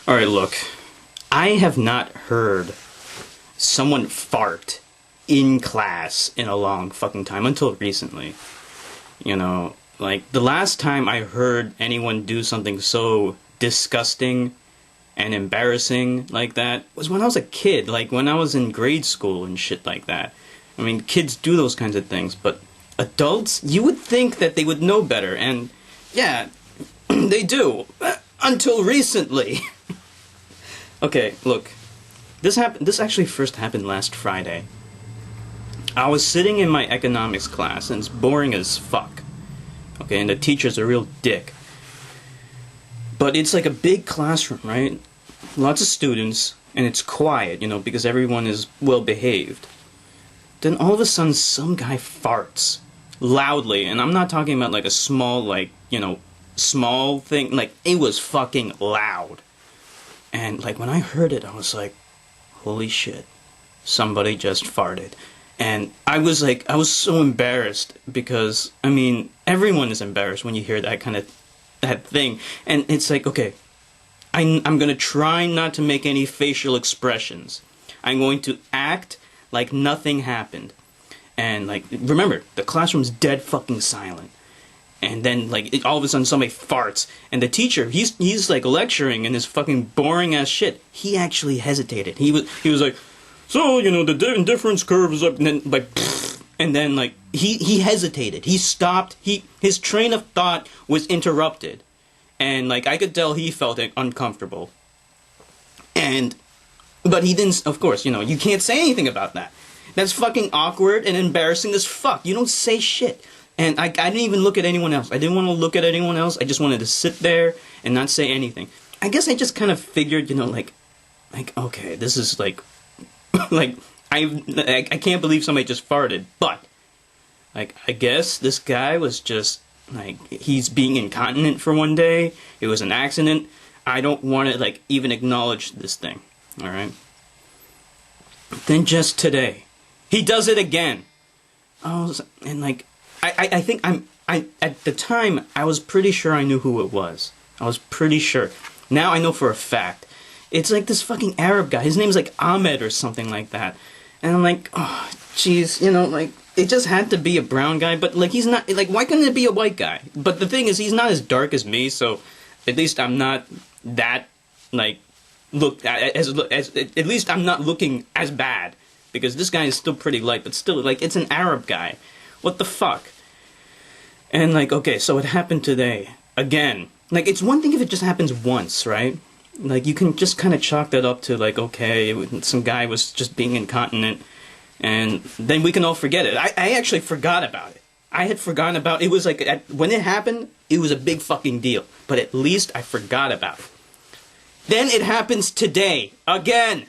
Alright, look. I have not heard someone fart in class in a long fucking time until recently. You know, like, the last time I heard anyone do something so disgusting and embarrassing like that was when I was a kid, like when I was in grade school and shit like that. I mean, kids do those kinds of things, but adults, you would think that they would know better, and yeah, they do. Until recently. Okay, look. This actually first happened last Friday. I was sitting in my economics class, and it's boring as fuck. Okay, and the teacher's a real dick. But it's like a big classroom, right? Lots of students, and it's quiet, you know, because everyone is well behaved. Then all of a sudden, some guy farts loudly, and I'm not talking about like a small, like, you know, small thing. Like, it was fucking loud. And like when I heard it, I was like, holy shit, somebody just farted. And I was so embarrassed because, I mean, everyone is embarrassed when you hear that kind of, that thing. And it's like, okay, I'm gonna try not to make any facial expressions. I'm going to act like nothing happened. And like, remember, the classroom's dead fucking silent. And then, like, all of a sudden somebody farts. And the teacher, he's like lecturing in this fucking boring ass shit. He actually hesitated. He was like, so, you know, the difference curve is up, and then, like, and then, like, he hesitated. He stopped. His train of thought was interrupted. And, like, I could tell he felt uncomfortable. But he didn't, of course, you know, you can't say anything about that. That's fucking awkward and embarrassing as fuck. You don't say shit. And I didn't even look at anyone else. I didn't want to look at anyone else. I just wanted to sit there and not say anything. I guess I just kind of figured, you know, like, okay, this is like, like, I can't believe somebody just farted. But, like, I guess this guy was just, like, he's being incontinent for one day. It was an accident. I don't want to, like, even acknowledge this thing. Alright? Then just today, he does it again. And, like, I think at the time, I was pretty sure I knew who it was. I was pretty sure. Now I know for a fact. It's like this fucking Arab guy. His name's like Ahmed or something like that. And I'm like, oh, jeez, you know, like, it just had to be a brown guy, but, like, he's not, like, why couldn't it be a white guy? But the thing is, he's not as dark as me, so at least I'm not that, like, at least I'm not looking as bad. Because this guy is still pretty light, but still, like, it's an Arab guy. What the fuck? And, like, okay, so it happened today. Again. Like, it's one thing if it just happens once, right? Like, you can just kind of chalk that up to, like, okay, some guy was just being incontinent, and then we can all forget it. I actually forgot about it. I had forgotten about it. It was, like, when it happened, it was a big fucking deal. But at least I forgot about it. Then it happens today. Again!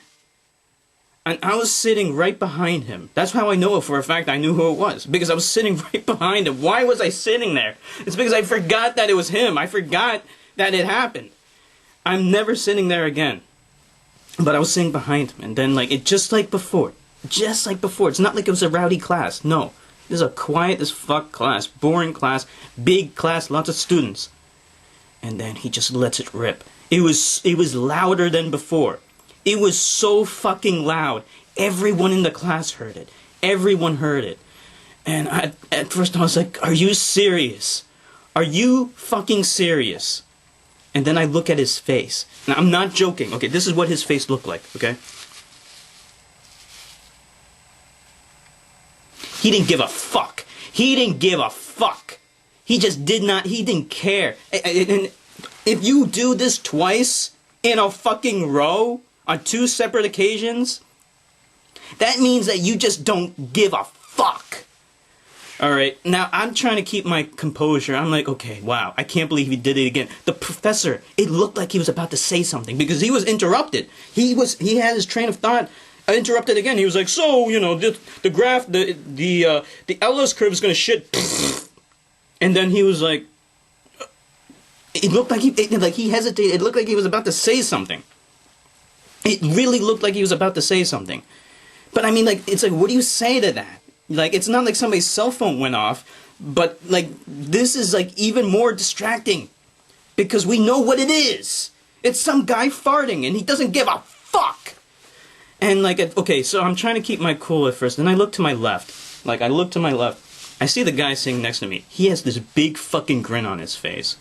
And I was sitting right behind him. That's how I know it for a fact I knew who it was. Because I was sitting right behind him. Why was I sitting there? It's because I forgot that it was him. I forgot that it happened. I'm never sitting there again. But I was sitting behind him. And then, like, it just like before. Just like before. It's not like it was a rowdy class. No. This is a quiet as fuck class. Boring class. Big class. Lots of students. And then he just lets it rip. It was louder than before. It was so fucking loud. Everyone in the class heard it. Everyone heard it. And at first I was like, are you serious? Are you fucking serious? And then I look at his face. Now, I'm not joking. Okay, this is what his face looked like, okay? He didn't give a fuck. He didn't give a fuck. He just did not, he didn't care. And if you do this twice in a fucking row, on 2 separate occasions, that means that you just don't give a fuck. Alright, now I'm trying to keep my composure. I'm like, okay, wow, I can't believe he did it again. The professor, it looked like he was about to say something because he was interrupted. He had his train of thought interrupted again. He was like, so, you know, the graph, the Ellis curve is gonna shit. And then he was like, it looked like he hesitated. It looked like he was about to say something. It really looked like he was about to say something. But I mean, like, it's like, what do you say to that? Like, it's not like somebody's cell phone went off, but, like, this is, like, even more distracting. Because we know what it is. It's some guy farting, and he doesn't give a fuck. And like, okay, so I'm trying to keep my cool at first, and I look to my left. Like, I look to my left. I see the guy sitting next to me. He has this big fucking grin on his face.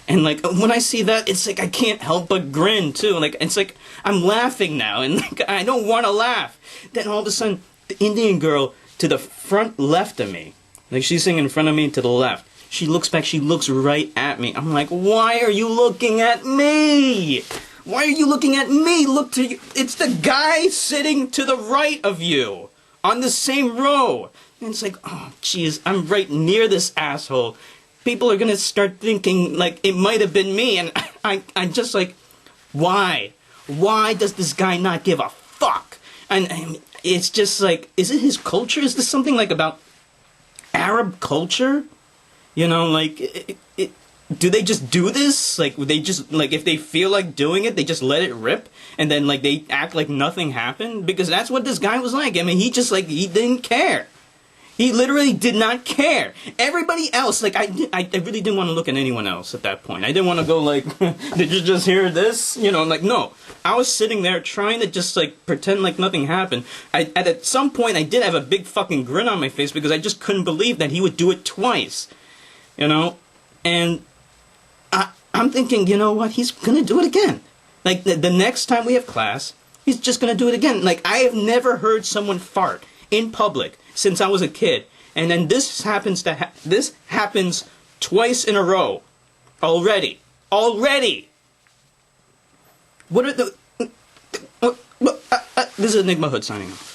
And like, when I see that, it's like I can't help but grin too. Like, it's like I'm laughing now, and like I don't want to laugh. Then all of a sudden, the Indian girl to the front left of me, like she's sitting in front of me to the left. She looks back. She looks right at me. I'm like, why are you looking at me? Why are you looking at me? Look to you. It's the guy sitting to the right of you on the same row. And it's like, oh, jeez, I'm right near this asshole. People are gonna start thinking like it might have been me, and I'm just like, why? Why does this guy not give a fuck? And it's just like, is it his culture? Is this something like about Arab culture? You know, like, do they just do this? Like, they just, like, if they feel like doing it, they just let it rip, and then, like, they act like nothing happened? Because that's what this guy was like. I mean, he just, like, he didn't care. He literally did not care. Everybody else, like, I really didn't want to look at anyone else at that point. I didn't want to go, like, did you just hear this? You know, like, no. I was sitting there trying to just, like, pretend like nothing happened. At some point, I did have a big fucking grin on my face because I just couldn't believe that he would do it twice. You know? And I'm thinking, you know what? He's gonna do it again. Like, the next time we have class, he's just gonna do it again. Like, I have never heard someone fart in public since I was a kid. And then this happens this happens twice in a row. Already. What are the... this is Enigma Hood signing off.